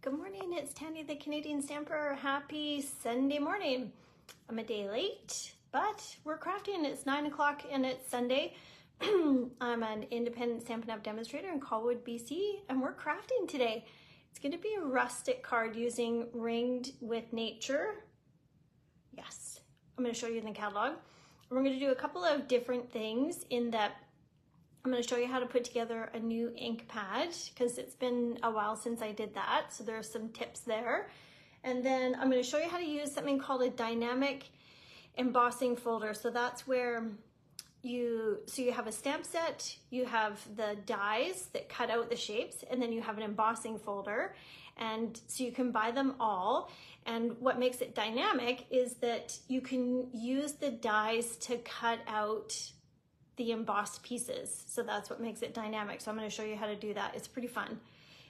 Good morning, it's Tanya the Canadian Stamper. Happy Sunday morning. I'm a day late, but we're crafting. It's 9 o'clock and it's Sunday. I'm an independent Stampin' Up! Demonstrator in Colwood, BC, and we're crafting today. It's going to be a rustic card using Ringed with Nature. Yes, I'm going to show you in the catalog. We're going to do a couple of different things in that I'm going to show you how to put together a new ink pad because it's been a while since I did that. So there are some tips there. And then I'm going to show you how to use something called a dynamic embossing folder. So that's where you have a stamp set, you have the dies that cut out the shapes, and then you have an embossing folder. And so you can buy them all. And what makes it dynamic is that you can use the dies to cut out the embossed pieces. So that's what makes it dynamic. So I'm going to show you how to do that. It's pretty fun.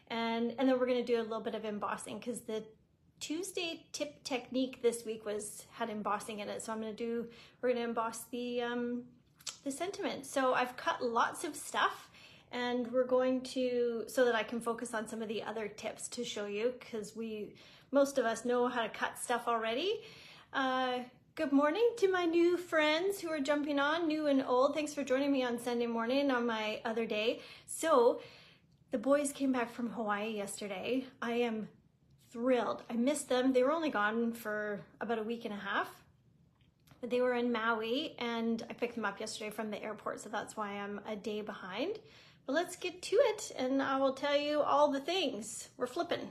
And then we're going to do a little bit of embossing because the Tuesday tip technique this week had embossing in it. So we're going to emboss the sentiment. So I've cut lots of stuff and we're going to, so that I can focus on some of the other tips to show you because most of us know how to cut stuff already. Good morning to my new friends who are jumping on, new and old. Thanks for joining me on Sunday morning on my other day. So the boys came back from Hawaii yesterday. I am thrilled. I missed them. They were only gone for about a week and a half, but they were in Maui and I picked them up yesterday from the airport. So that's why I'm a day behind, but let's get to it and I will tell you all the things. We're flipping.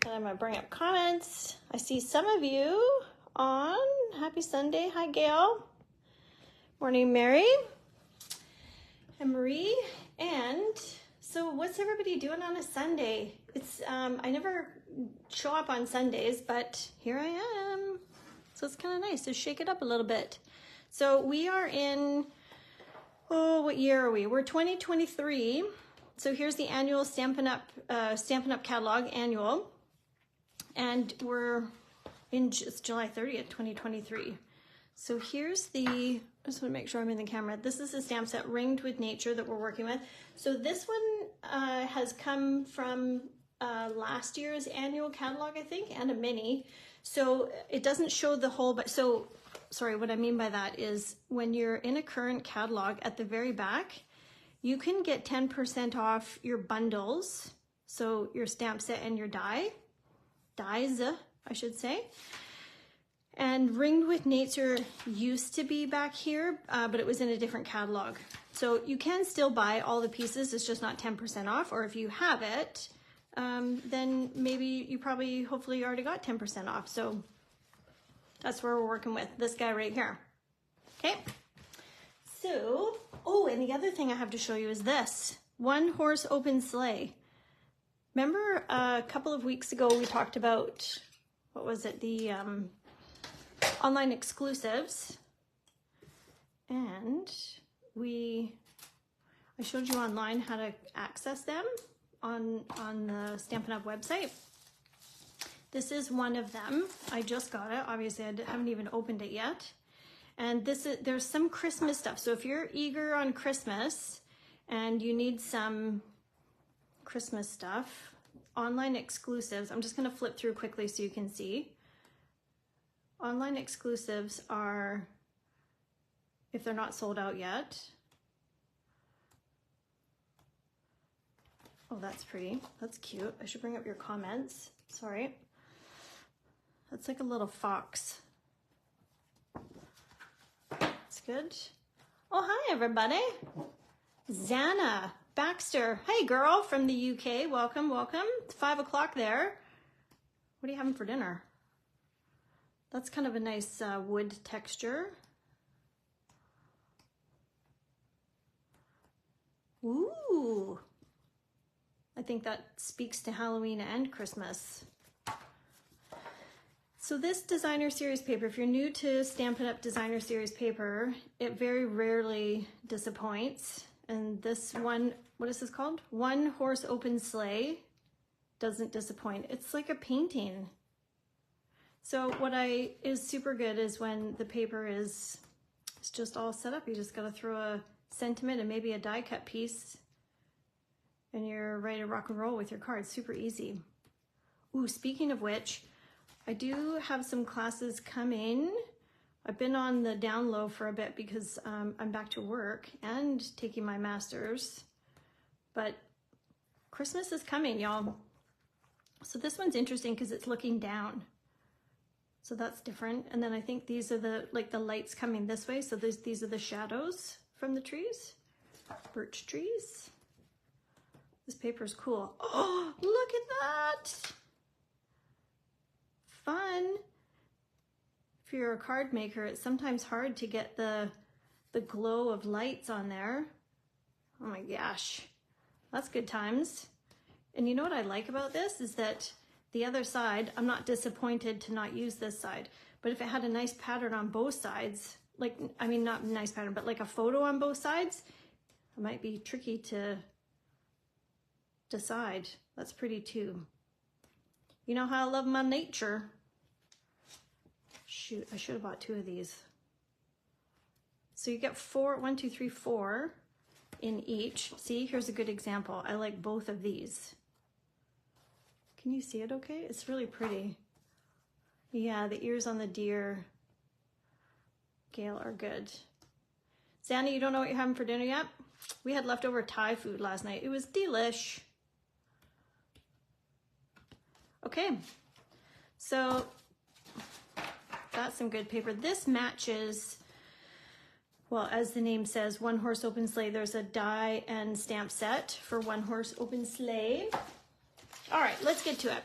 And I'm gonna bring up comments. I see some of you on. Happy Sunday. Hi, Gail. Morning, Mary and Marie. And so what's everybody doing on a Sunday? It's I never show up on Sundays, but here I am. So it's kind of nice to shake it up a little bit. So we are in, what year are we? We're 2023. So here's the annual Stampin' Up catalog annual. And we're in July 30th, 2023. So here's I just want to make sure I'm in the camera. This is the stamp set Ringed with Nature that we're working with. So this one has come from last year's annual catalog, I think, and a mini. So it doesn't show the whole, but so, sorry, what I mean by that is when you're in a current catalog at the very back, you can get 10% off your bundles. So your stamp set and your dies, I should say. And Ringed with Nature used to be back here, but it was in a different catalog. So you can still buy all the pieces, it's just not 10% off, or if you have it, then maybe you hopefully already got 10% off. So that's where we're working with this guy right here. Okay. So, and the other thing I have to show you is this, one horse open sleigh. Remember a couple of weeks ago we talked about, what was it, the online exclusives, and I showed you online how to access them on the Stampin' Up! Website. This is one of them. I just got it. Obviously I haven't even opened it yet. And there's some Christmas stuff. So if you're eager on Christmas and you need some Christmas stuff, online exclusives, I'm just going to flip through quickly so you can see. Online exclusives are, if they're not sold out yet. Oh, that's pretty. That's cute. I should bring up your comments. Sorry. That's like a little fox. That's good. Oh, hi, everybody. Zana Baxter. Hey, girl from the UK. Welcome, welcome. It's 5 o'clock there. What are you having for dinner? That's kind of a nice wood texture. Ooh. I think that speaks to Halloween and Christmas. So this designer series paper, if you're new to Stampin' Up! Designer series paper, it very rarely disappoints. And this one, what is this called? One Horse Open Sleigh doesn't disappoint. It's like a painting. So what is super good is when the paper it's just all set up. You just got to throw a sentiment and maybe a die cut piece and you're ready to rock and roll with your cards. Super easy. Ooh, speaking of which, I do have some classes coming. I've been on the down low for a bit because I'm back to work and taking my master's, but Christmas is coming, y'all. So this one's interesting because it's looking down. So that's different. And then I think these are the lights coming this way. So these are the shadows from the trees, birch trees. This paper is cool. Oh, look at that. Fun. If you're a card maker, it's sometimes hard to get the glow of lights on there. Oh my gosh, that's good times. And you know what I like about this is that the other side, I'm not disappointed to not use this side, but if it had a nice pattern on both sides, like, I mean, not a nice pattern, but like a photo on both sides, it might be tricky to decide. That's pretty too. You know how I love my nature. Shoot, I should have bought 2 of these. So you get 4, 1, 2, 3, 4 in each. See, here's a good example. I like both of these. Can you see it okay? It's really pretty. Yeah, the ears on the deer, Gail, are good. Zanny, you don't know what you're having for dinner yet? We had leftover Thai food last night. It was delish. Okay, so that's some good paper. This matches, well, as the name says, One Horse Open Sleigh. There's a die and stamp set for One Horse Open Sleigh. All right, let's get to it.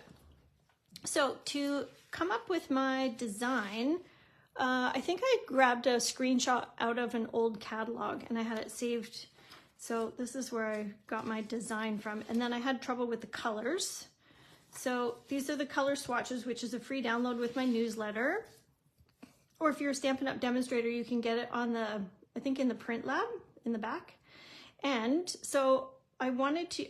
So to come up with my design, I think I grabbed a screenshot out of an old catalog and I had it saved. So this is where I got my design from. And then I had trouble with the colors. So these are the color swatches, which is a free download with my newsletter. Or if you're a Stampin' Up! Demonstrator, you can get it on the, I think in the print lab in the back. And so I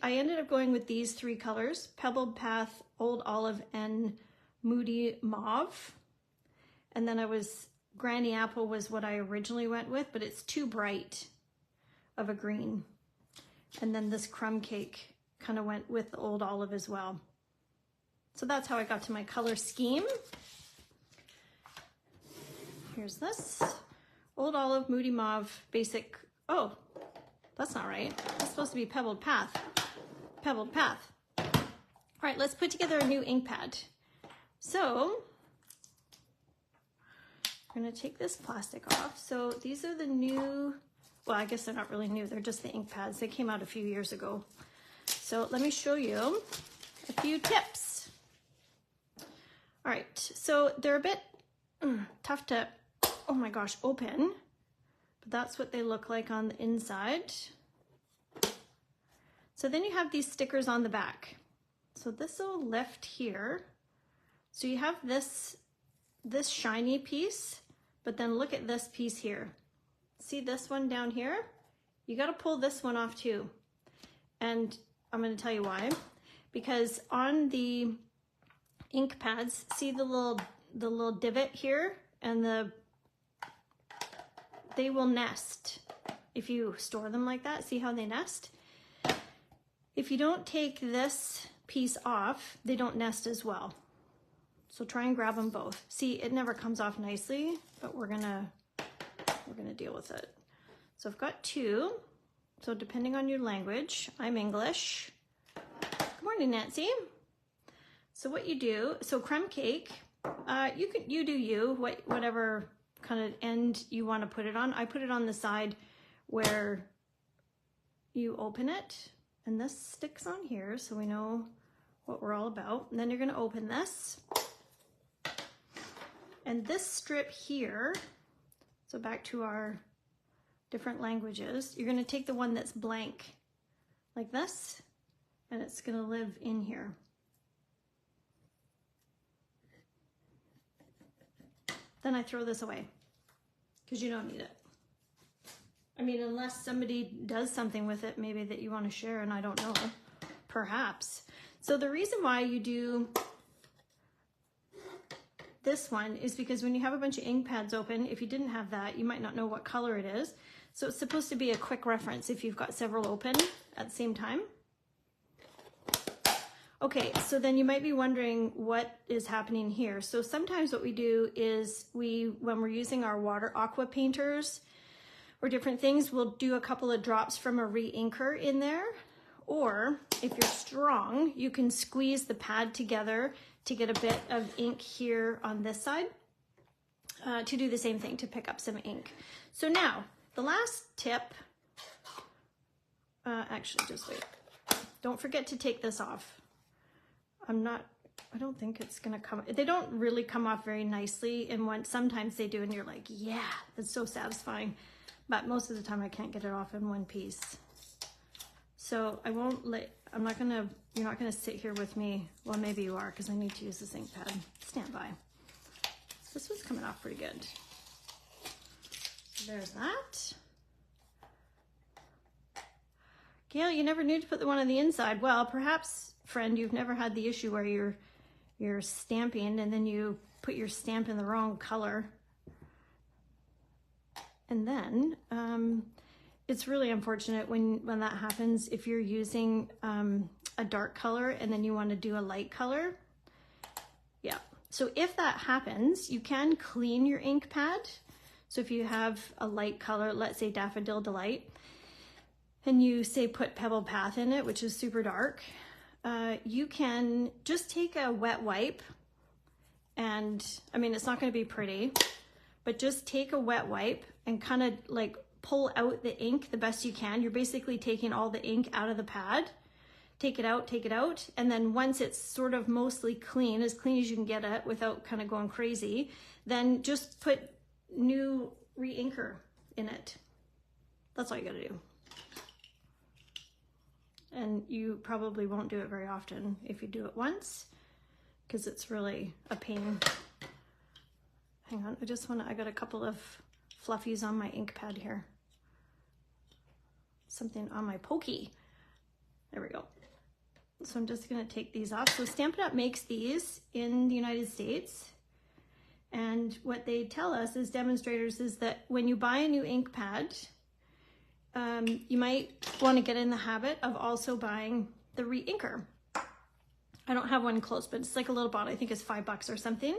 ended up going with these 3 colors, Pebbled Path, Old Olive, and Moody Mauve. And then Granny Apple was what I originally went with, but it's too bright of a green. And then this Crumb Cake kind of went with the Old Olive as well. So that's how I got to my color scheme. Here's this. Old Olive, Moody Mauve, Basic, oh, that's not right. It's supposed to be Pebbled Path. Pebbled Path. All right, let's put together a new ink pad. So, I'm gonna take this plastic off. So these are the new, well, I guess they're not really new. They're just the ink pads. They came out a few years ago. So let me show you a few tips. All right, so they're a bit tough to, oh my gosh, open. But that's what they look like on the inside. So then you have these stickers on the back. So this will lift here. So you have this shiny piece, but then look at this piece here. See this one down here? You got to pull this one off too. And I'm going to tell you why. Because on the ink pads, see the little divot here, and they will nest if you store them like that. See how they nest? If you don't take this piece off, they don't nest as well. So try and grab them both. See, it never comes off nicely, but we're gonna deal with it. So I've got 2. So depending on your language, I'm English. Good morning, Nancy. So what you do, so Crumb Cake, you do whatever kind of end you want to put it on. I put it on the side where you open it, and this sticks on here so we know what we're all about. And then you're going to open this. And this strip here, so back to our different languages, you're going to take the one that's blank like this, and it's going to live in here. Then I throw this away because you don't need it. I mean, unless somebody does something with it, maybe that you want to share, and I don't know, perhaps. So the reason why you do this one is because when you have a bunch of ink pads open, if you didn't have that, you might not know what color it is. So it's supposed to be a quick reference if you've got several open at the same time. Okay, so then you might be wondering what is happening here. So sometimes what we do is when we're using our water aqua painters or different things, we'll do a couple of drops from a re-inker in there. Or if you're strong, you can squeeze the pad together to get a bit of ink here on this side to do the same thing, to pick up some ink. So now, the last tip, actually just wait. Don't forget to take this off. I don't think it's gonna come, they don't really come off very nicely, and sometimes they do and you're like, yeah, it's so satisfying. But most of the time I can't get it off in one piece. So you're not gonna sit here with me. Well, maybe you are, because I need to use this ink pad. Stand by. This was coming off pretty good. There's that. Gail, you never knew to put the one on the inside. Well, perhaps, friend, you've never had the issue where you're stamping and then you put your stamp in the wrong color. And then it's really unfortunate when that happens if you're using a dark color and then you want to do a light color. Yeah, so if that happens, you can clean your ink pad. So if you have a light color, let's say Daffodil Delight, and you say put Pebble Path in it, which is super dark, you can just take a wet wipe, and I mean, it's not going to be pretty, but just take a wet wipe and kind of like pull out the ink the best you can. You're basically taking all the ink out of the pad. Take it out, and then once it's sort of mostly clean as you can get it without kind of going crazy, then just put new re-inker in it. That's all you gotta do. And you probably won't do it very often if you do it once, because it's really a pain. Hang on, I got a couple of fluffies on my ink pad here. Something on my pokey. There we go. So I'm just gonna take these off. So Stampin' Up! Makes these in the United States. And what they tell us as demonstrators is that when you buy a new ink pad, you might want to get in the habit of also buying the re-inker. I don't have one close, but it's like a little bottle. I think it's $5 or something.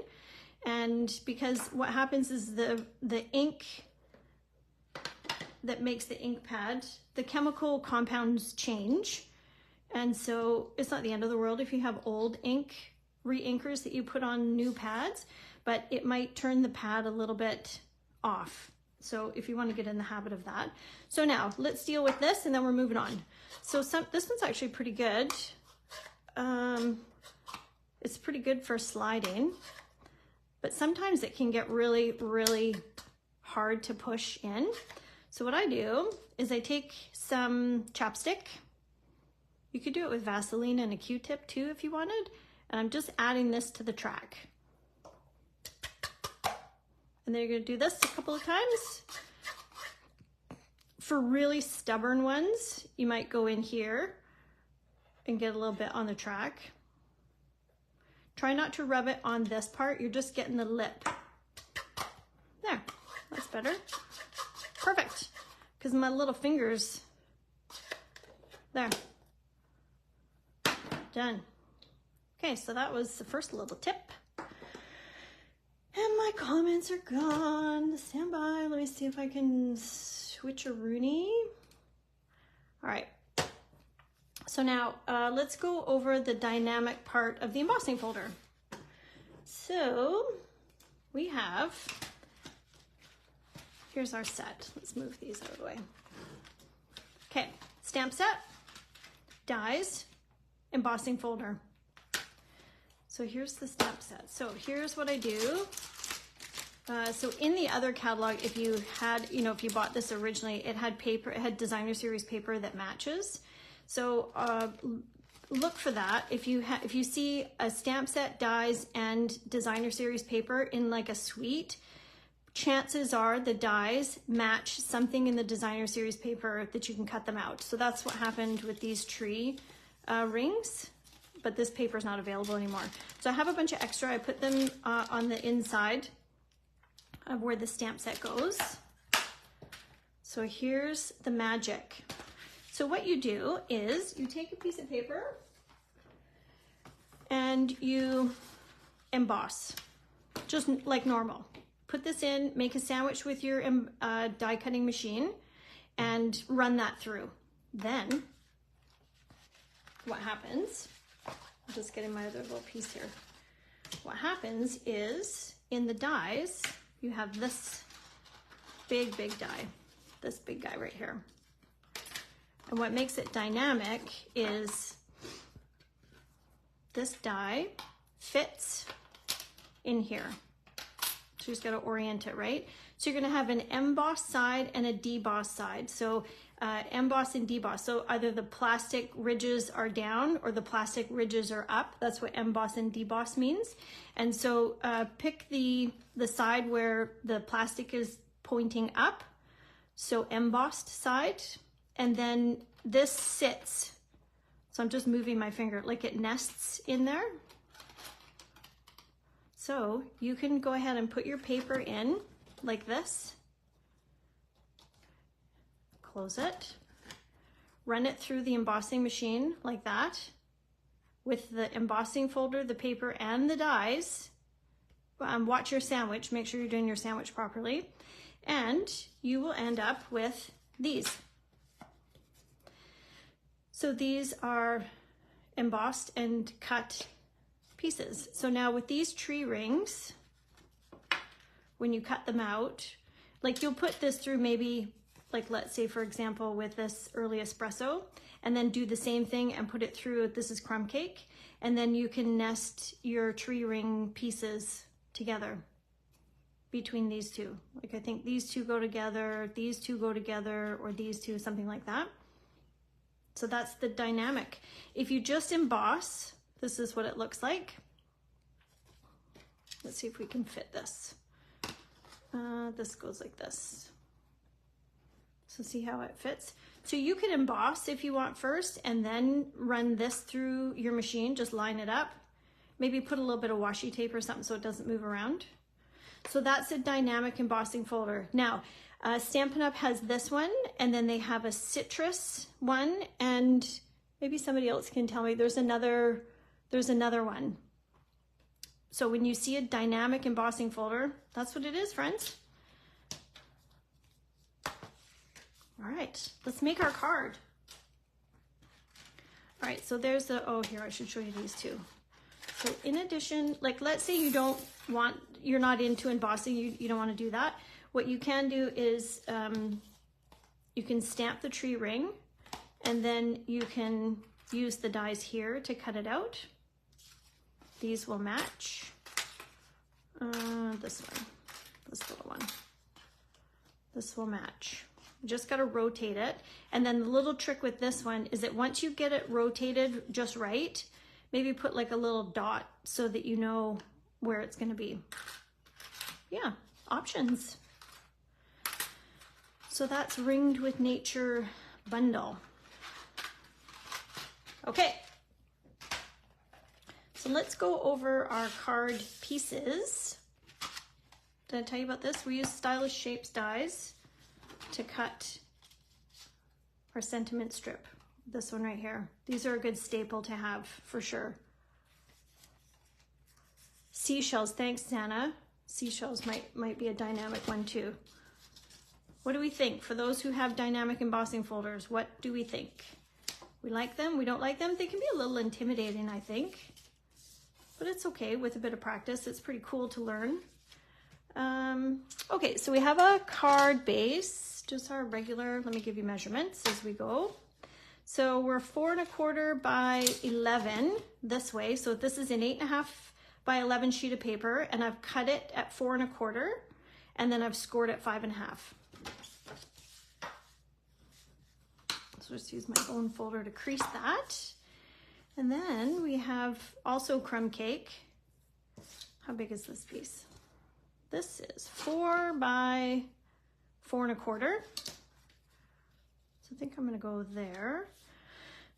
And because what happens is the ink that makes the ink pad, the chemical compounds change. And so it's not the end of the world if you have old ink re-inkers that you put on new pads, but it might turn the pad a little bit off. So if you want to get in the habit of that. So now let's deal with this and then we're moving on. So this one's actually pretty good. It's pretty good for sliding, but sometimes it can get really, really hard to push in. So what I do is I take some chapstick. You could do it with Vaseline and a Q-tip too if you wanted. And I'm just adding this to the track. And then you're gonna do this a couple of times. For really stubborn ones, you might go in here and get a little bit on the track. Try not to rub it on this part, you're just getting the lip. There, that's better. Perfect, because my little fingers, there. Done. Okay, so that was the first little tip. And my comments are gone. Stand by. Let me see if I can switch a Rooney. All right. So now let's go over the dynamic part of the embossing folder. So we have, here's our set. Let's move these out of the way. Okay, stamp set, dies, embossing folder. So here's the stamp set. So here's what I do. So in the other catalog, if you had, if you bought this originally, it had paper, it had designer series paper that matches. So look for that. If you see a stamp set, dies, and designer series paper in like a suite, chances are the dies match something in the designer series paper that you can cut them out. So that's what happened with these tree rings, but this paper is not available anymore. So I have a bunch of extra. I put them on the inside of where the stamp set goes. So here's the magic. So what you do is you take a piece of paper and you emboss, just like normal. Put this in, make a sandwich with your die cutting machine and run that through. Then what happens, I'm just getting my other little piece here. What happens is in the dies, you have this big die, this big guy right here. And what makes it dynamic is this die fits in here. So you just got to orient it, right? So you're going to have an emboss side and a deboss side. So emboss and deboss. So either the plastic ridges are down or the plastic ridges are up. That's what emboss and deboss means. And so pick the side where the plastic is pointing up. So embossed side. And then this sits. So I'm just moving my finger like it nests in there. So you can go ahead and put your paper in like this. Close it. Run it through the embossing machine like that with the embossing folder, the paper, and the dies. Watch your sandwich. Make sure you're doing your sandwich properly. And you will end up with these. So these are embossed and cut pieces. So now with these tree rings, when you cut them out, like you'll put this through maybe, like let's say for example with this early espresso, and then do the same thing and put it through, this is crumb cake, and then you can nest your tree ring pieces together between these two. Like I think these two go together, these two go together, or these two, something like that. So that's the dynamic. If you just emboss, this is what it looks like. Let's see if we can fit this. This goes like this. So see how it fits? So you can emboss if you want first and then run this through your machine, just line it up. Maybe put a little bit of washi tape or something so it doesn't move around. So that's a dynamic embossing folder. Now, Stampin' Up! Has this one, and then they have a citrus one, and maybe somebody else can tell me, there's another one. So when you see a dynamic embossing folder, that's what it is, friends. All right, let's make our card. All right, so there's the, oh, here, I should show you these two. So in addition, like let's say you don't want, you're not into embossing, you don't want to do that. What you can do is you can stamp the tree ring, and then you can use the dies here to cut it out. These will match. This one, this little one. This will match. You just got to rotate it. And then the little trick with this one is that once you get it rotated just right, maybe put like a little dot so that you know where it's going to be. Yeah, options. So that's Ringed with Nature bundle. Okay. So let's go over our card pieces. Did I tell you about this? We use Stylish Shapes dies to cut our sentiment strip. This one right here. These are a good staple to have for sure. Seashells, thanks Santa. Seashells might be a dynamic one too. What do we think? For those who have dynamic embossing folders, what do we think? We like them? We don't like them? They can be a little intimidating, I think. But it's okay with a bit of practice. It's pretty cool to learn. Okay, so we have a card base, just our regular, let me give you measurements as we go. So we're 4 1/4 by 11 this way. So this is an 8 1/2 by 11 sheet of paper, and I've cut it at 4 1/4, and then I've scored at 5 1/2. So just use my bone folder to crease that. And then we have also crumb cake. How big is this piece? This is 4 by 4 1/4. So I think I'm gonna go there.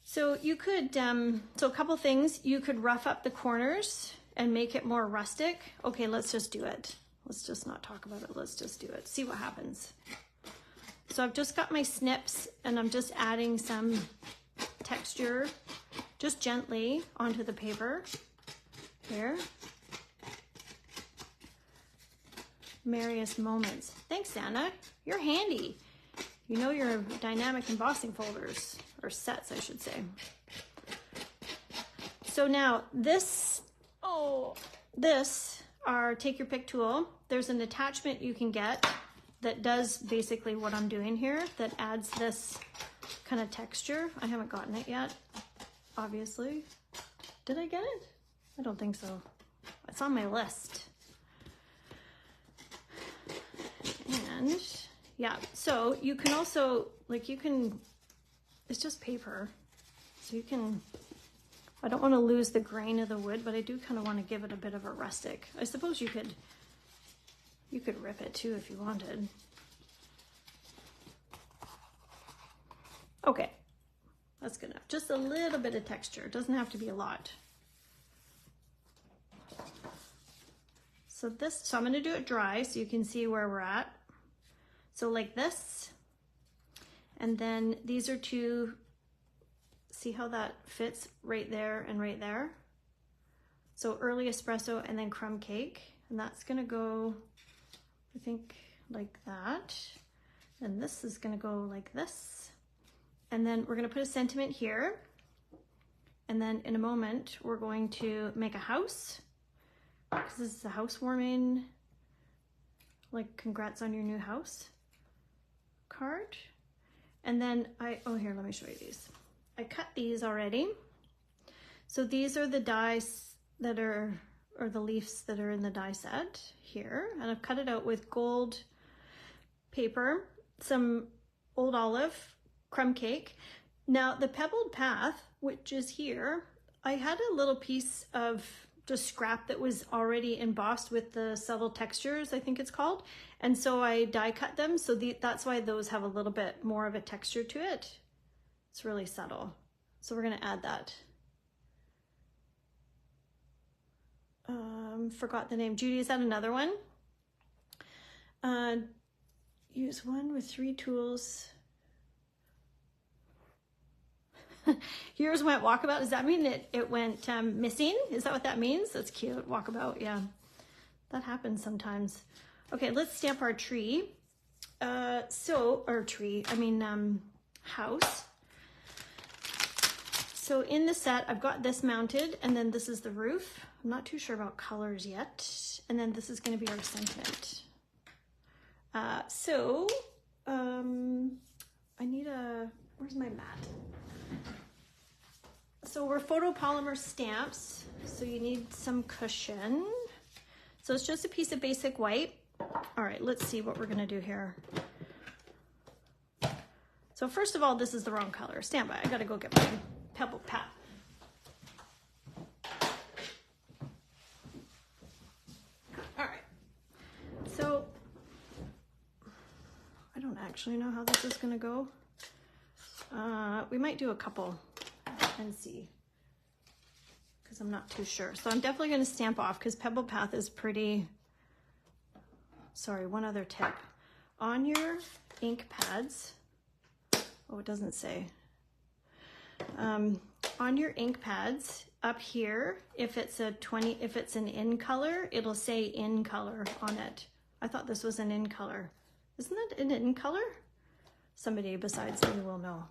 So you could, so a couple things, you could rough up the corners and make it more rustic. Okay, let's just do it. Let's just not talk about it, let's just do it. See what happens. So I've just got my snips and I'm just adding some texture just gently onto the paper. here. Merriest moments. Thanks, Anna. You're handy. You know your dynamic embossing folders, or sets, I should say. So now this, our take your pick tool. There's an attachment you can get that does basically what I'm doing here, that adds this kind of texture. I haven't gotten it yet, obviously. Did I get it? I don't think so. It's on my list. And yeah, so you can also, like, it's just paper. So you can, I don't want to lose the grain of the wood, but I do kind of want to give it a bit of a rustic. I suppose you could rip it too if you wanted. Okay, that's good enough. Just a little bit of texture. It doesn't have to be a lot. So I'm going to do it dry so you can see where we're at. So like this, and then these are two, see how that fits right there and right there? So early espresso and then crumb cake, and that's gonna go, I think, like that. And this is gonna go like this. And then we're gonna put a sentiment here. And then in a moment, we're going to make a house, because this is a housewarming, like congrats on your new house card. And then here, let me show you these. I cut these already. So these are the dies that are, or the leaves that are in the die set here. And I've cut it out with gold paper, some old olive, crumb cake. Now the pebbled path, which is here, I had a little piece of just scrap that was already embossed with the subtle textures, I think it's called. And so I die cut them. So that's why those have a little bit more of a texture to it. It's really subtle. So we're gonna add that. Forgot the name. Judy, is that another one? Use one with 3 tools. Yours went walkabout. Does that mean it went missing? Is that what that means? That's cute. Walkabout, yeah. That happens sometimes. Okay, let's stamp our tree. House. So in the set, I've got this mounted, and then this is the roof. I'm not too sure about colors yet. And then this is gonna be our sentiment. I need where's my mat? So we're photopolymer stamps, so you need some cushion. So it's just a piece of basic white. All right, let's see what we're gonna do here. So first of all, this is the wrong color. Stand by, I gotta go get my pebble pat. All right, so I don't actually know how this is gonna go. We might do a couple and see, because I'm not too sure. So I'm definitely going to stamp off, because Pebble Path is pretty, sorry, one other tip. On your ink pads, oh, it doesn't say. On your ink pads up here, if it's an in color, it'll say in color on it. I thought this was an in color. Isn't that an in color? Somebody besides me will know.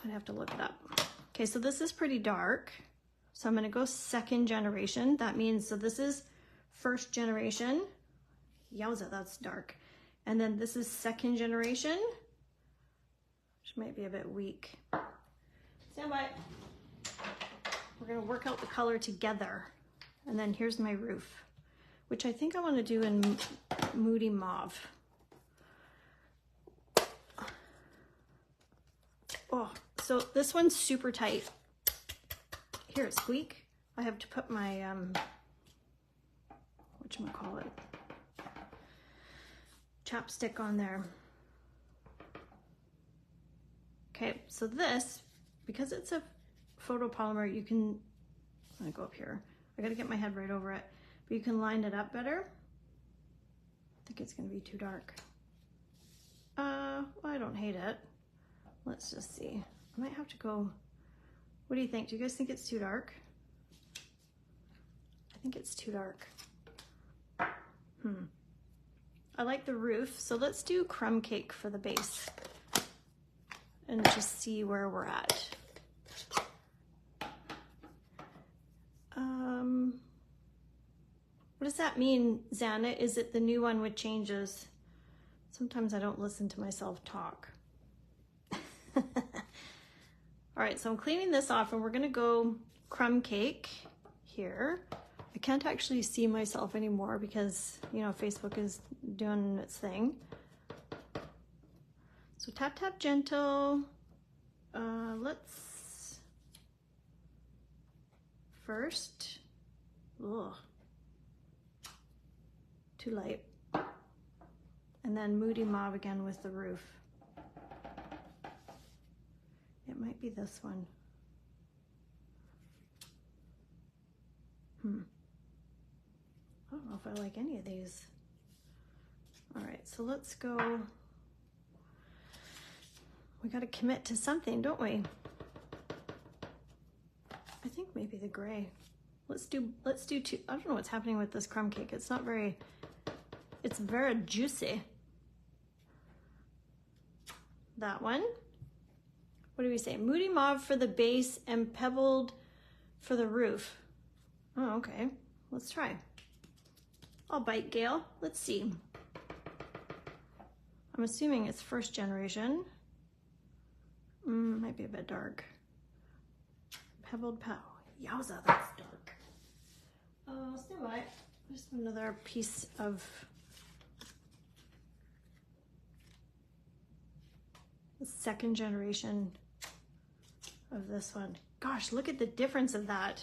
I'd have to look it up. Okay, so this is pretty dark. So I'm gonna go second generation. That means, so this is first generation. Yowza, that's dark. And then this is second generation, which might be a bit weak. Stand by. We're gonna work out the color together. And then here's my roof, which I think I wanna do in Moody Mauve. Oh, so this one's super tight. Here, squeak. I have to put my, whatchamacallit, chapstick on there. Okay, so this, because it's a photopolymer, you can, I'm gonna go up here. I gotta get my head right over it, but you can line it up better. I think it's gonna be too dark. Well, I don't hate it. Let's just see. I might have to go, what do you think? Do you guys think it's too dark? think it's too dark. I like the roof, so let's do crumb cake for the base and just see where we're at. What does that mean, Xana? Is it the new one with changes? Sometimes I don't listen to myself talk. All right, so I'm cleaning this off and we're gonna go crumb cake here. I can't actually see myself anymore because, you know, Facebook is doing its thing. So tap, tap, gentle. Let's first, too light. And then Moody Mauve again with the roof. It might be this one. I don't know if I like any of these. All right, so let's go. We got to commit to something, don't we? I think maybe the gray. Let's do two. I don't know what's happening with this crumb cake. It's very juicy. That one. What do we say? Moody Mauve for the base and pebbled for the roof. Oh, okay. Let's try. I'll bite, Gail. Let's see. I'm assuming it's first generation. Might be a bit dark. Pebbled Yowza, that's dark. Snow White. Just another piece of the second generation of this one. Gosh, look at the difference of that.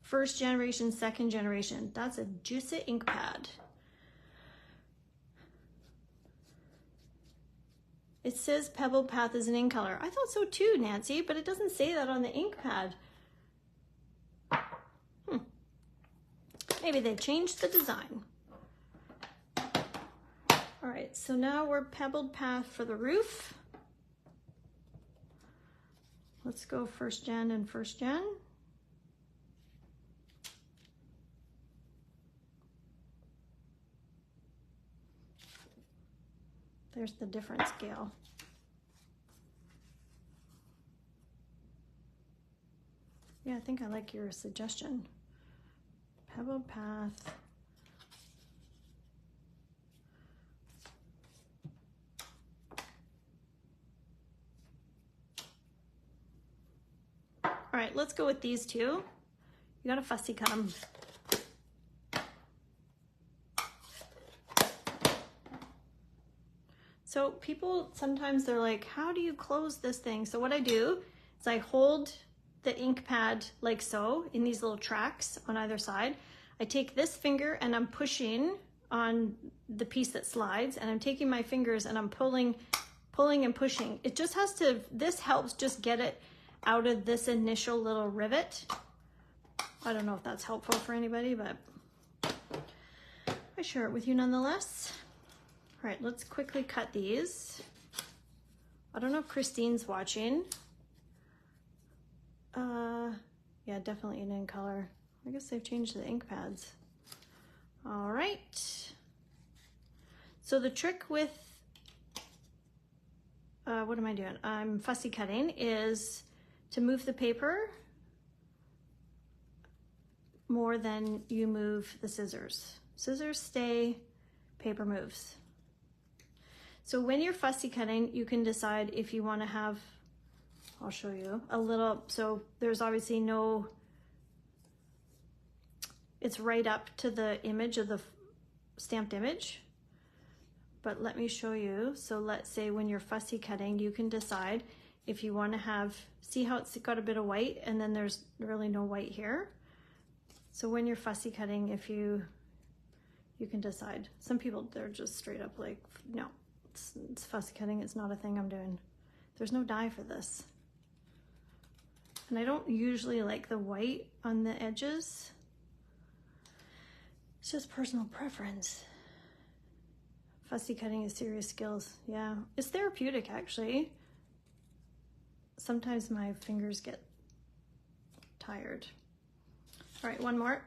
First generation, second generation. That's a juicy ink pad. It says Pebble Path is an ink color. I thought so too, Nancy, but it doesn't say that on the ink pad. Maybe they changed the design. All right, so now we're Pebbled Path for the roof. Let's go first gen and first gen. There's the difference, Gail. Yeah, I think I like your suggestion. Pebbled Path. All right, let's go with these two. You gotta fussy cut them. So people, sometimes they're like, how do you close this thing? So what I do is I hold the ink pad like so in these little tracks on either side. I take this finger and I'm pushing on the piece that slides, and I'm taking my fingers and I'm pulling and pushing. It just has to, this helps just get it out of this initial little rivet. I don't know if that's helpful for anybody, but I share it with you nonetheless. All right, let's quickly cut these. I don't know if Christine's watching. Yeah, definitely an in color. I guess they've changed the ink pads. All right. So the trick with, what am I doing? I'm fussy cutting is to move the paper more than you move the scissors. Scissors stay, paper moves. So when you're fussy cutting, you can decide if you want to have, I'll show you, a little, so there's obviously no, it's right up to the image of the stamped image, but let me show you. So let's say when you're fussy cutting, you can decide if you want to have, see how it's got a bit of white and then there's really no white here. So when you're fussy cutting, if you can decide. Some people, they're just straight up like, no, it's fussy cutting, it's not a thing I'm doing. There's no dye for this. And I don't usually like the white on the edges. It's just personal preference. Fussy cutting is serious skills. Yeah, it's therapeutic actually. Sometimes my fingers get tired. All right, one more.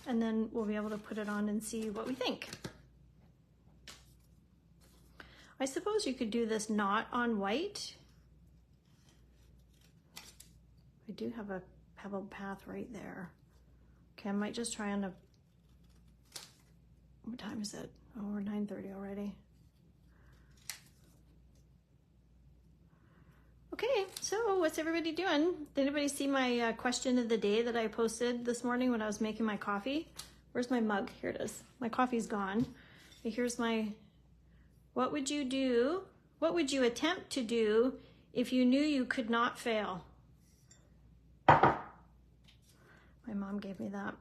and then we'll be able to put it on and see what we think. I suppose you could do this not on white. I do have a pebbled path right there. Okay, I might just try on a, what time is it? Oh, we're 9:30 already. Okay, so what's everybody doing? Did anybody see my question of the day that I posted this morning when I was making my coffee? Where's my mug? Here it is. My coffee's gone. But here's my, what would you do? What would you attempt to do if you knew you could not fail? My mom gave me that.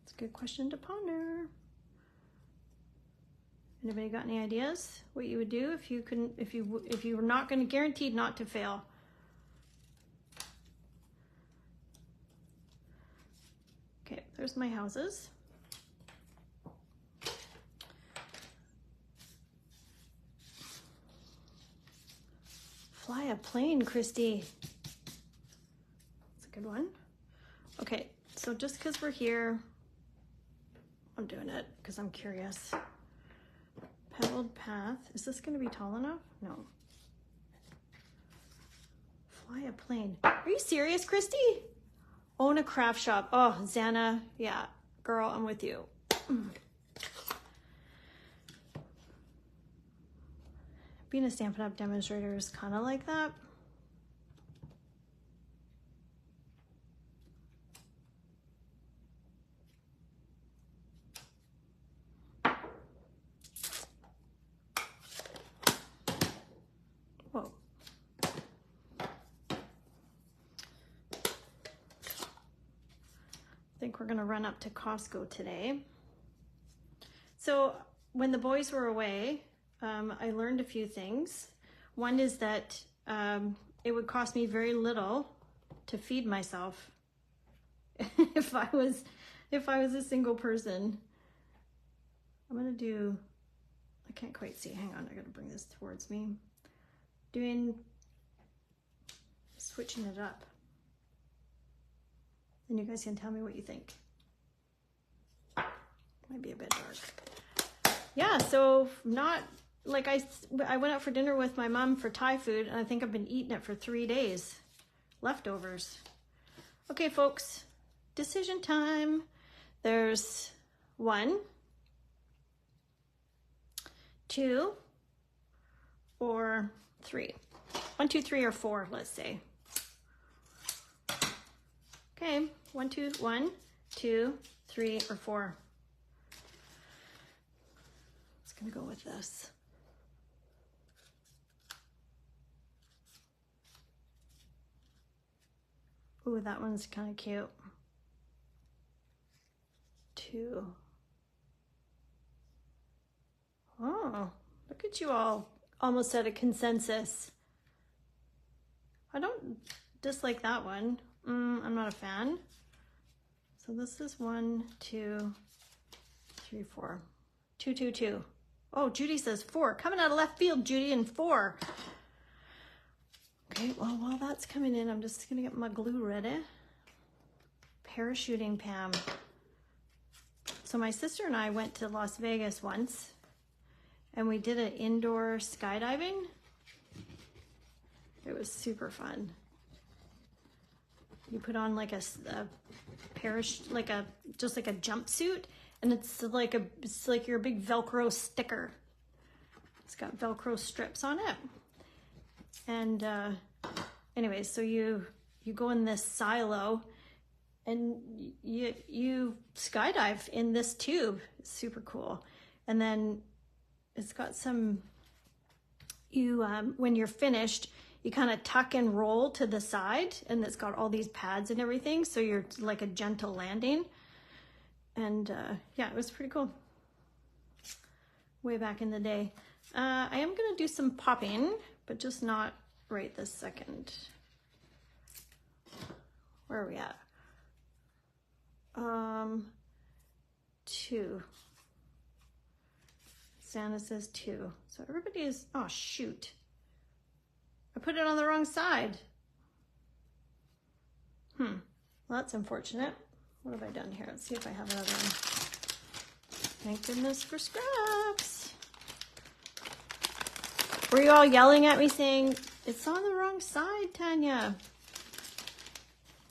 It's a good question to ponder. Anybody got any ideas what you would do if you couldn't, if you were not going to guaranteed not to fail? Okay, there's my houses. Fly a plane, Christy. That's a good one. Okay, so just because we're here, I'm doing it because I'm curious. Pebbled path. Is this going to be tall enough? No. Fly a plane. Are you serious, Christy? Own a craft shop. Oh, Xana. Yeah, girl, I'm with you. Being a Stampin' Up! Demonstrator is kind of like that. Whoa. I think we're gonna run up to Costco today. So when the boys were away, I learned a few things. One is that it would cost me very little to feed myself if I was a single person. I'm gonna do, I can't quite see, hang on, I gotta bring this towards me. Switching it up. And you guys can tell me what you think. Might be a bit dark. Yeah, so not, like I went out for dinner with my mom for Thai food, and I think I've been eating it for 3 days. Leftovers. Okay, folks, decision time. There's 1, 2, or 3. 1, 2, 3, or 4, let's say. Okay, 1, 2, 1, 2, 3, or 4. It's gonna go with this. Ooh, that one's kind of cute. 2. Oh, look at you all, almost at a consensus. I don't dislike that one. I'm not a fan. So this is 1, 2, 3, 4. 2, 2, 2. Oh, Judy says 4. Coming out of left field, Judy, and 4. Okay, well, while that's coming in, I'm just gonna get my glue ready. Parachuting Pam. So my sister and I went to Las Vegas once, and we did an indoor skydiving. It was super fun. You put on like a parachute, just like a jumpsuit, and it's like your big Velcro sticker. It's got Velcro strips on it. And anyway, so you go in this silo, and you skydive in this tube. It's super cool. And then it's got some, when you're finished, you kind of tuck and roll to the side, and it's got all these pads and everything, so you're like a gentle landing. And yeah, it was pretty cool. Way back in the day. I am gonna do some popping, but just not right this second. Where are we at? 2. Santa says 2. So everybody is, oh shoot. I put it on the wrong side. Well, that's unfortunate. What have I done here? Let's see if I have another one. Thank goodness for scraps. Were you all yelling at me saying, it's on the wrong side, Tanya?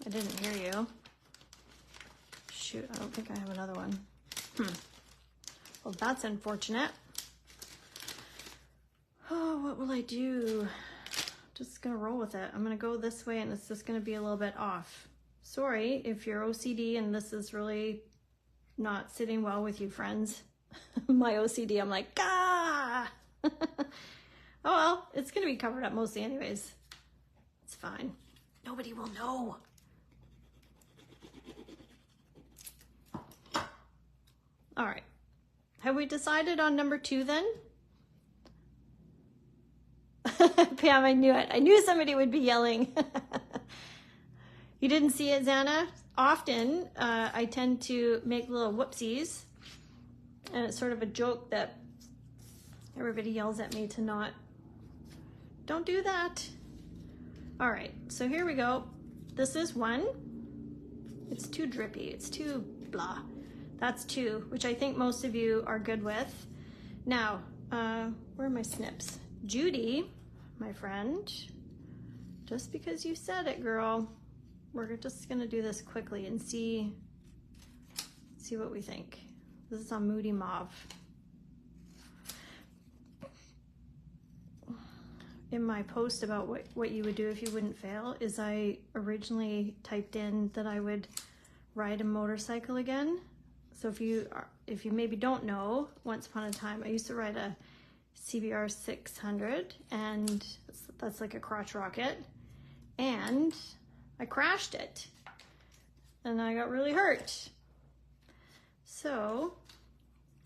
I didn't hear you. Shoot, I don't think I have another one. Well, that's unfortunate. Oh, what will I do? Just gonna roll with it. I'm gonna go this way and it's just gonna be a little bit off. Sorry if you're OCD and this is really not sitting well with you, friends. My OCD, I'm like, ah! Oh well, it's gonna be covered up mostly anyways. It's fine. Nobody will know. All right. Have we decided on number 2 then? Pam, I knew it. I knew somebody would be yelling. You didn't see it, Xana? Often, I tend to make little whoopsies. And it's sort of a joke that everybody yells at me to not. Don't do that. All right, so here we go. This is 1. It's too drippy. It's too blah. That's 2, which I think most of you are good with. Now, where are my snips? Judy, my friend, just because you said it, girl, we're just gonna do this quickly and see what we think. This is on Moody Mauve. In my post about what you would do if you wouldn't fail is I originally typed in that I would ride a motorcycle again. So if you maybe don't know, once upon a time I used to ride a CBR 600 and that's like a crotch rocket, and I crashed it and I got really hurt. So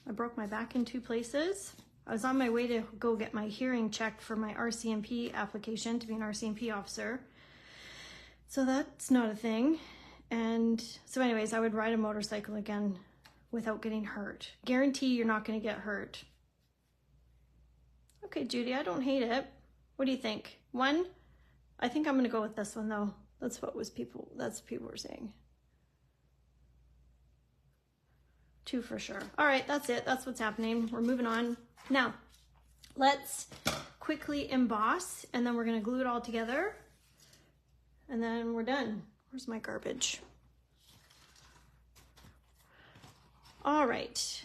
I broke my back in 2 places. I was on my way to go get my hearing checked for my RCMP application to be an RCMP officer. So that's not a thing. And so anyways, I would ride a motorcycle again without getting hurt. Guarantee you're not going to get hurt. Okay, Judy, I don't hate it. What do you think? 1? I think I'm going to go with this one though. That's what people were saying. 2 for sure. All right, that's it. That's what's happening. We're moving on. Now, let's quickly emboss and then we're going to glue it all together and then we're done. Where's my garbage? All right,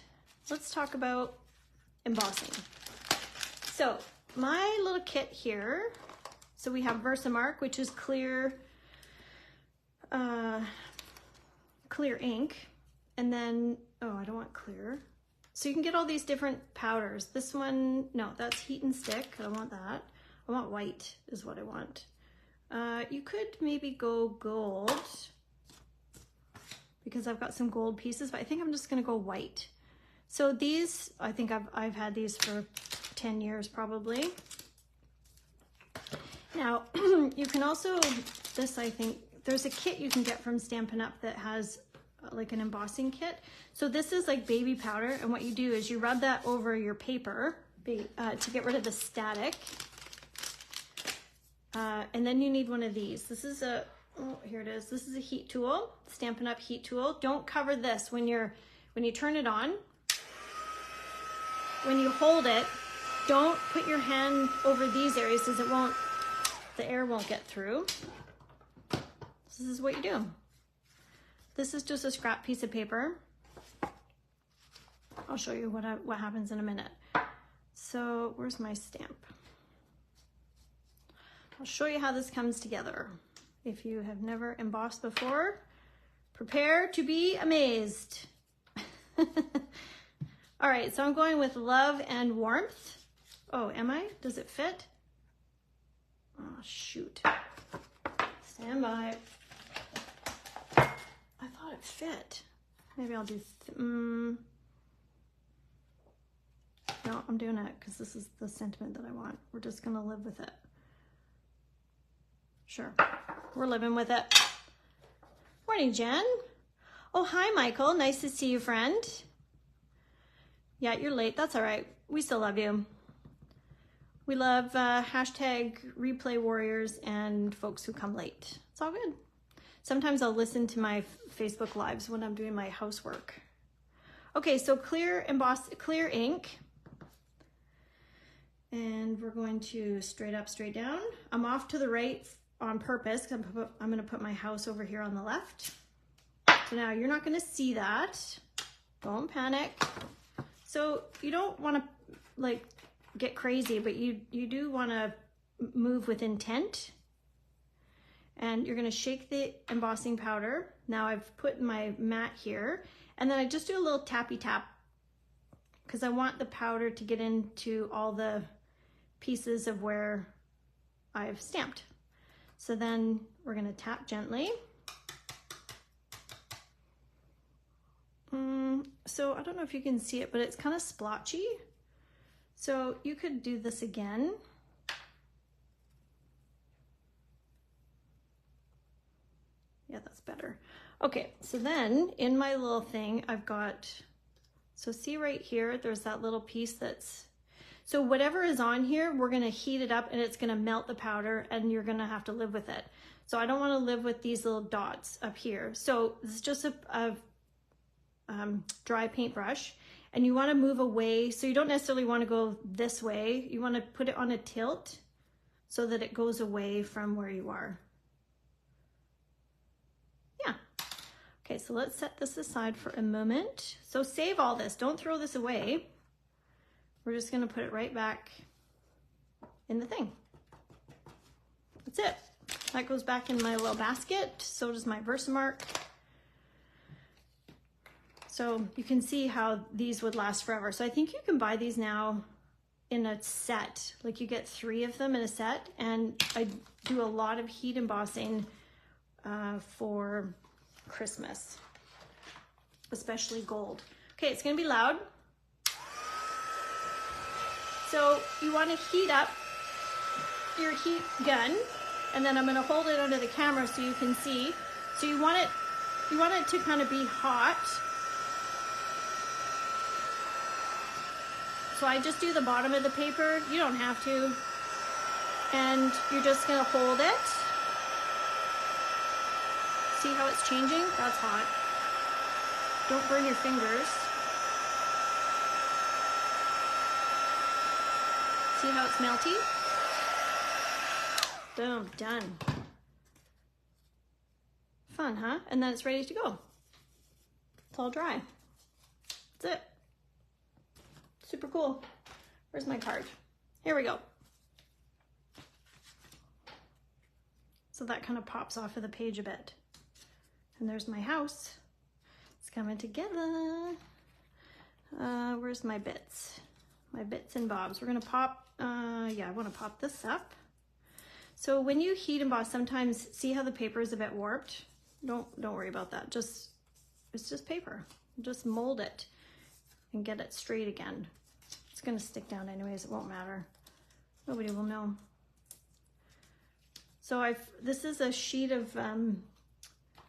let's talk about embossing. So my little kit here, so we have Versamark, which is clear ink, and then, oh, I don't want clear. So you can get all these different powders. This one, no, that's heat and stick. I don't want that. I want white is what I want. You could maybe go gold because I've got some gold pieces, but I think I'm just gonna go white. So these, I think I've had these for 10 years probably. Now, you can also, I think, there's a kit you can get from Stampin' Up! That has like an embossing kit. So this is like baby powder, and what you do is you rub that over your paper to get rid of the static. And then you need one of these. This is a, oh, here it is. This is a heat tool, Stampin' Up! Heat tool. Don't cover this when you turn it on. When you hold it, don't put your hand over these areas because the air won't get through. This is what you do. This is just a scrap piece of paper. I'll show you what happens in a minute. So where's my stamp? I'll show you how this comes together. If you have never embossed before, prepare to be amazed. All right, so I'm going with Love and Warmth. Oh, am I? Does it fit? Oh, shoot. Stand by. I thought it fit. Maybe I'll do, no, I'm doing it because this is the sentiment that I want. We're just gonna live with it. Sure, we're living with it. Morning, Jen. Oh, hi, Michael. Nice to see you, friend. Yeah, you're late. That's all right. We still love you. We love hashtag replay warriors and folks who come late. It's all good. Sometimes I'll listen to my Facebook Lives when I'm doing my housework. Okay, so clear ink. And we're going to straight up, straight down. I'm off to the right on purpose. I'm gonna put my house over here on the left. So now you're not gonna see that. Don't panic. So you don't wanna like get crazy, but you do wanna move with intent. And you're gonna shake the embossing powder. Now I've put my mat here, and then I just do a little tappy tap because I want the powder to get into all the pieces of where I've stamped. So then we're gonna tap gently. So I don't know if you can see it, but it's kind of splotchy. So you could do this again. Yeah, that's better. Okay, so then in my little thing, I've got, so see right here, there's that little piece that's, so whatever is on here, we're gonna heat it up and it's gonna melt the powder and you're gonna have to live with it. So I don't wanna live with these little dots up here. So this is just a dry paintbrush, and you wanna move away. So you don't necessarily wanna go this way. You wanna put it on a tilt so that it goes away from where you are. Okay, so let's set this aside for a moment. So save all this, don't throw this away. We're just gonna put it right back in the thing. That's it. That goes back in my little basket. So does my Versamark. So you can see how these would last forever. So I think you can buy these now in a set. Like you get 3 of them in a set. And I do a lot of heat embossing for Christmas, especially gold. Okay, it's gonna be loud. So you want to heat up your heat gun, and then I'm gonna hold it under the camera so you can see. So you want it to kind of be hot. So I just do the bottom of the paper. You don't have to. And you're just gonna hold it. See how it's changing? That's hot. Don't burn your fingers. See how it's melty? Boom, done. Fun, huh? And then it's ready to go. It's all dry. That's it. Super cool. Where's my card? Here we go. So that kind of pops off of the page a bit. And there's my house. It's coming together. Where's my bits? My bits and bobs. We're gonna pop, yeah, I wanna pop this up. So when you heat emboss, sometimes, see how the paper is a bit warped? Don't worry about that. It's just paper. Just mold it and get it straight again. It's gonna stick down anyways, it won't matter. Nobody will know. So this is a sheet of,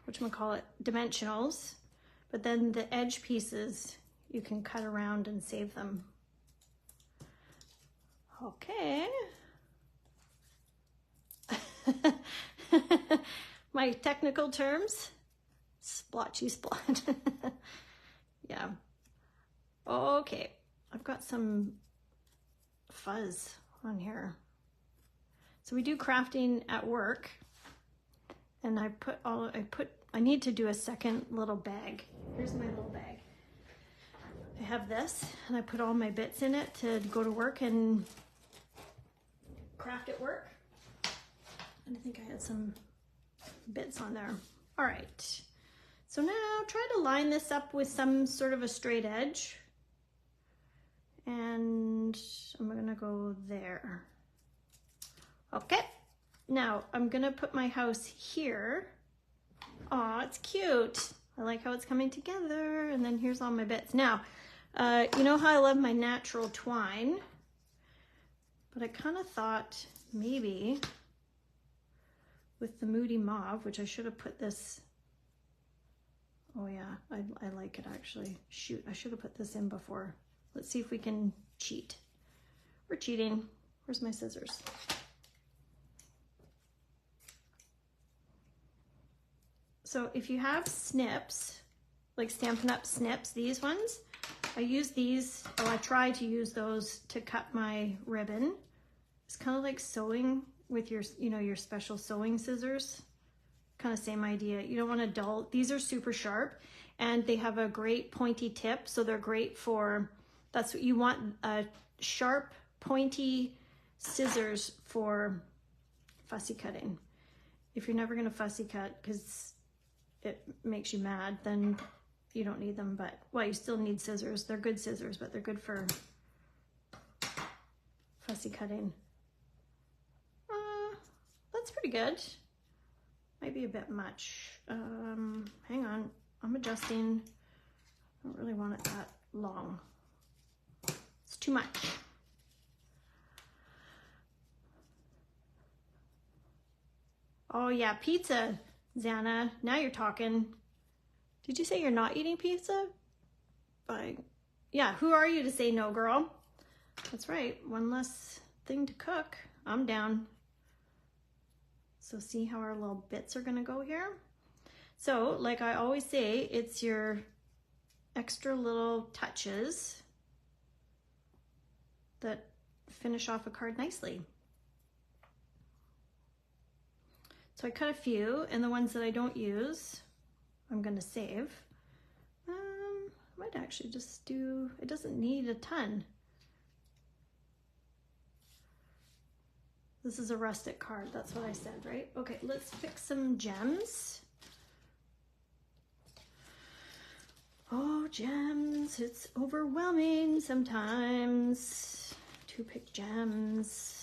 whatchamacallit, dimensionals, but then the edge pieces, you can cut around and save them. Okay. My technical terms, splotchy splot. Yeah. Okay, I've got some fuzz on here. So we do crafting at work, and I need to do a second little bag. Here's my little bag. I have this, and I put all my bits in it to go to work and craft at work. And I think I had some bits on there. All right, so now try to line this up with some sort of a straight edge. And I'm gonna go there. Okay, now I'm gonna put my house here. Aw, it's cute. I like how it's coming together. And then here's all my bits. Now, you know how I love my natural twine, but I kind of thought maybe with the Moody Mauve, which I should have put this, oh yeah, I like it actually. Shoot, I should have put this in before. Let's see if we can cheat. We're cheating. Where's my scissors? So if you have snips, like Stampin' Up! Snips, these ones, I use these, or I try to use those to cut my ribbon. It's kind of like sewing with your, you know, your special sewing scissors. Kind of same idea. You don't want to dull. These are super sharp and they have a great pointy tip. So they're great for, that's what you want, sharp, pointy scissors for fussy cutting. If you're never going to fussy cut because it makes you mad, then you don't need them. But, well, you still need scissors. They're good scissors, but they're good for fussy cutting. That's pretty good. Might be a bit much. Hang on, I'm adjusting. I don't really want it that long. It's too much. Oh yeah, pizza, Xana. Now you're talking. Did you say you're not eating pizza? Yeah, who are you to say no, girl? That's right, one less thing to cook. I'm down. So see how our little bits are gonna go here? So like I always say, it's your extra little touches that finish off a card nicely. So I cut a few, and the ones that I don't use, I'm gonna save. I might actually just do, it doesn't need a ton. This is a rustic card, that's what I said, right? Okay, let's pick some gems. Oh, gems, it's overwhelming sometimes to pick gems.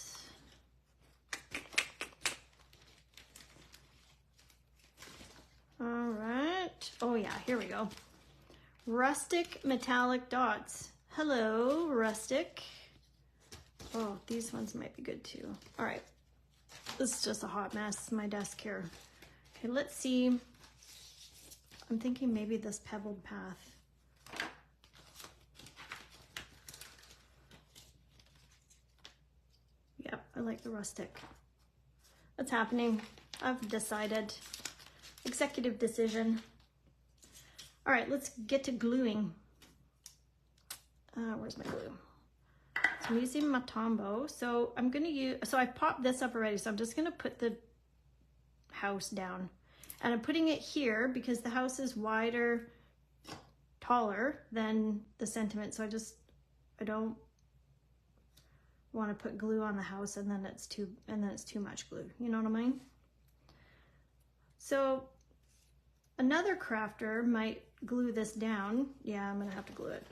All right, oh yeah, here we go. Rustic metallic dots. Hello, Rustic. Oh, these ones might be good too. All right, this is just a hot mess, my desk here. Okay, let's see. I'm thinking maybe this pebbled path. Yep, I like the rustic. That's happening. I've decided. Executive decision. All right, let's get to gluing. Where's my glue? So I'm using my Tombow. So I'm gonna use, so I've popped this up already. So I'm just gonna put the house down. And I'm putting it here because the house is wider, taller than the sentiment. So I don't want to put glue on the house and then it's too much glue. You know what I mean? So another crafter might glue this down. Yeah, I'm gonna have to glue it.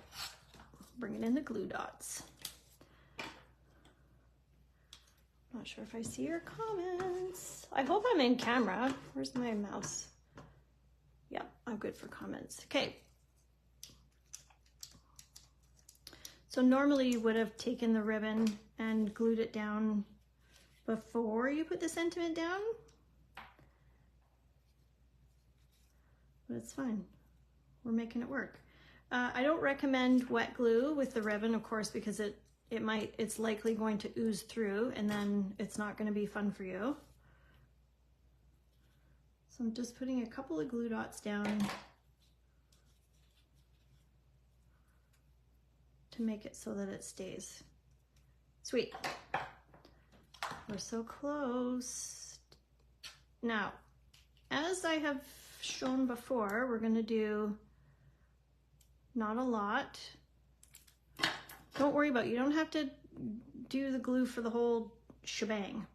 Bringing in the glue dots. Not sure if I see your comments. I hope I'm in camera. Where's my mouse? Yeah, I'm good for comments. Okay. So normally you would have taken the ribbon and glued it down before you put the sentiment down. But it's fine. We're making it work. I don't recommend wet glue with the ribbon, of course, because it's likely going to ooze through and then it's not going to be fun for you. So I'm just putting a couple of glue dots down to make it so that it stays. Sweet. We're so close. Now, as I have shown before, we're going to do not a lot. Don't worry about it. You don't have to do the glue for the whole shebang.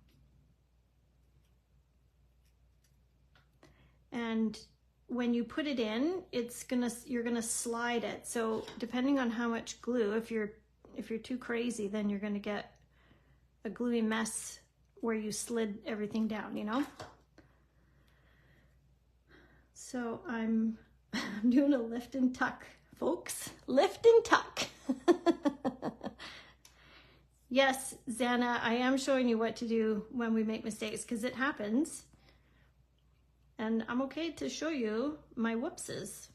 And when you put it in, you're gonna slide it. So depending on how much glue, if you're too crazy, then you're gonna get a gluey mess where you slid everything down, you know? So I'm doing a lift and tuck, folks. Lift and tuck. Yes, Xana, I am showing you what to do when we make mistakes because it happens. And I'm okay to show you my whoopses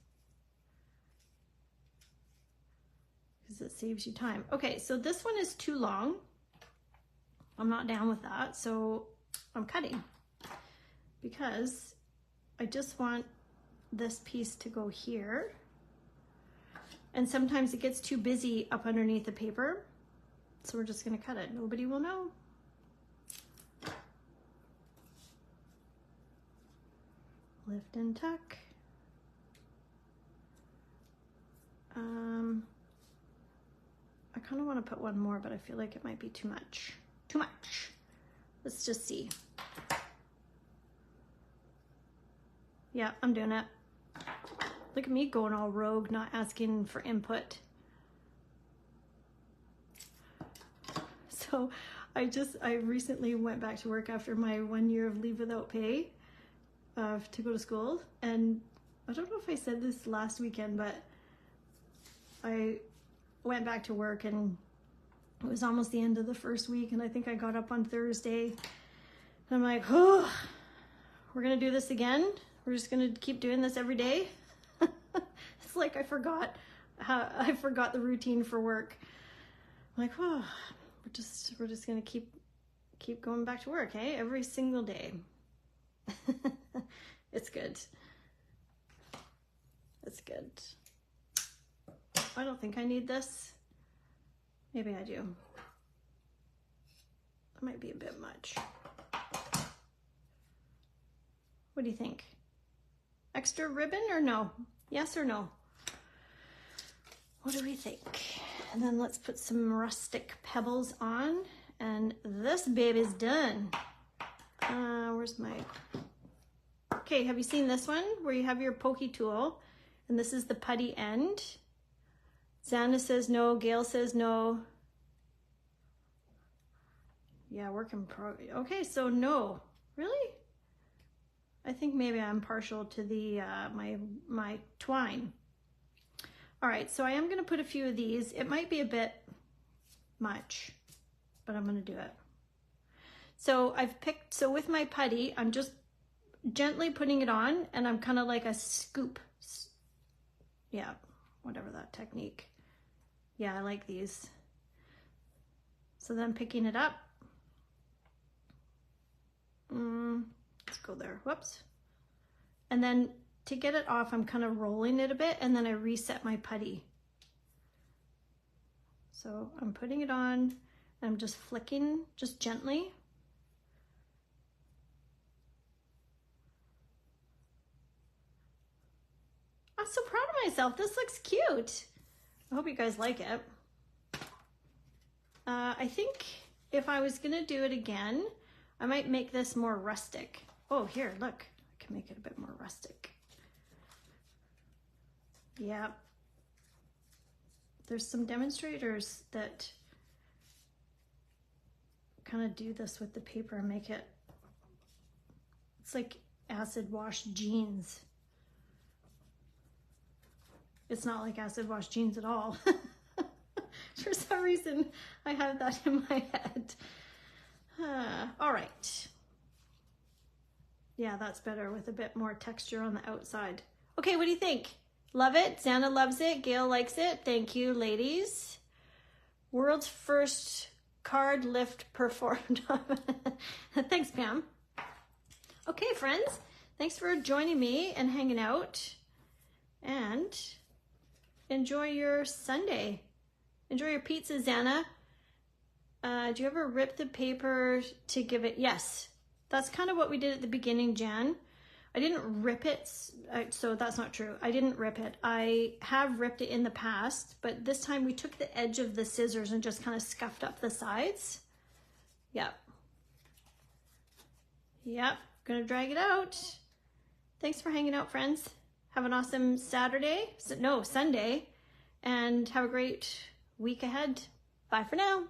because it saves you time. Okay, so this one is too long. I'm not down with that, so I'm cutting because I just want this piece to go here. And sometimes it gets too busy up underneath the paper. So we're just gonna cut it. Nobody will know. Lift and tuck. I kind of want to put one more, but I feel like it might be too much. Too much. Let's just see. Yeah, I'm doing it. Look at me going all rogue, not asking for input. So I recently went back to work after my 1 year of leave without pay to go to school. And I don't know if I said this last weekend, but I went back to work and it was almost the end of the first week. And I think I got up on Thursday and I'm like, oh, we're going to do this again. We're just going to keep doing this every day. It's like I forgot the routine for work. I'm like, oh, we're just going to keep going back to work, hey? Every single day. It's good. It's good. I don't think I need this. Maybe I do. That might be a bit much. What do you think? Extra ribbon or no? Yes or no? What do we think? And then let's put some rustic pebbles on. And this baby's done. Where's my... Okay, have you seen this one? Where you have your pokey tool. And this is the putty end. Xana says no. Gail says no. Yeah, work in progress. Okay, so no. Really? I think maybe I'm partial to the my twine. All right, so I am going to put a few of these. It might be a bit much, but I'm going to do it. So so with my putty, I'm just gently putting it on, and I'm kind of like a scoop. Yeah, whatever that technique. Yeah, I like these. So then I'm picking it up. Let's go there. Whoops. And then to get it off, I'm kind of rolling it a bit, and then I reset my putty. So I'm putting it on, and I'm just flicking, just gently. I'm so proud of myself. This looks cute. I hope you guys like it. I think if I was gonna do it again, I might make this more rustic. Oh, here, look. I can make it a bit more rustic. Yeah. There's some demonstrators that kind of do this with the paper and make it, it's like acid wash jeans. It's not like acid wash jeans at all. For some reason, I have that in my head. All right. Yeah, that's better with a bit more texture on the outside. Okay, what do you think? Love it? Xana loves it. Gail likes it. Thank you, ladies. World's first card lift performed. Thanks, Pam. Okay, friends. Thanks for joining me and hanging out. And enjoy your Sunday. Enjoy your pizza, Xana. Do you ever rip the paper to give it? Yes. That's kind of what we did at the beginning, Jan. I didn't rip it, so that's not true. I didn't rip it. I have ripped it in the past, but this time we took the edge of the scissors and just kind of scuffed up the sides. Yep. Yep, gonna drag it out. Thanks for hanging out, friends. Have an awesome Sunday, and have a great week ahead. Bye for now.